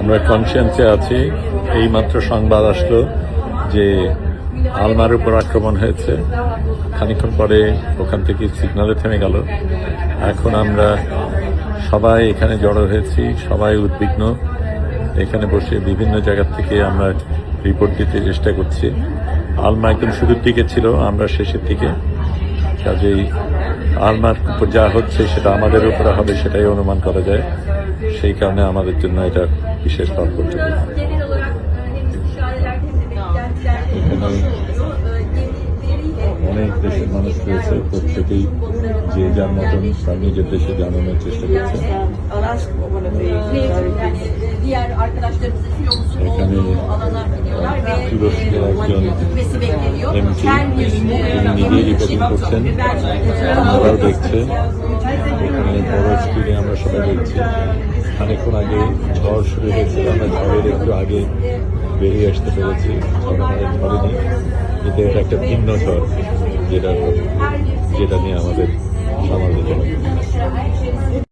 আমরা কনসিয়েন্সে আছি। এইমাত্র সংবাদ আসলো যে আলমার উপর আক্রমণ হয়েছে। খানিকক্ষণ পরে ওখান থেকে সিগন্যালে থেমে গেল। এখন আমরা সবাই এখানে জড়ো হয়েছি, সবাই উদ্বিগ্ন। এখানে বসে বিভিন্ন জায়গা থেকে আমরা রিপোর্ট দিতে চেষ্টা করছি। আলমা একদম শুরুর দিকে ছিল, আমরা শেষের দিকে। কাজেই আলমার উপর যা হচ্ছে সেটা আমাদের উপরে হবে সেটাই অনুমান করা যায়। সেই কারণে আমাদের জন্য এটা বিশেষ তাৎপর্যপূর্ণ। এখানে অনেক দেশের মানুষ রয়েছে, প্রত্যেকেই যে যার মতন তার নিজের দেশে জানানোর চেষ্টা করছে। এখানে তুরস্কের একজন এমপি, তিনি নিজেই রিপোর্টিং করছেন, আমরাও দেখছে। এখানে বড় স্ক্রিনে আমরা সবাই দেখছি। খানিকক্ষণ আগে ঝড় শুরু হয়েছে, আমরা ঝড়ের একটু আগে বেরিয়ে আসতে পেরেছি। ঝড় আমাদের ধরেনি, কিন্তু এটা একটা ভিন্ন ঝড় যেটা নিয়ে আমাদের সামাল দিতে হবে।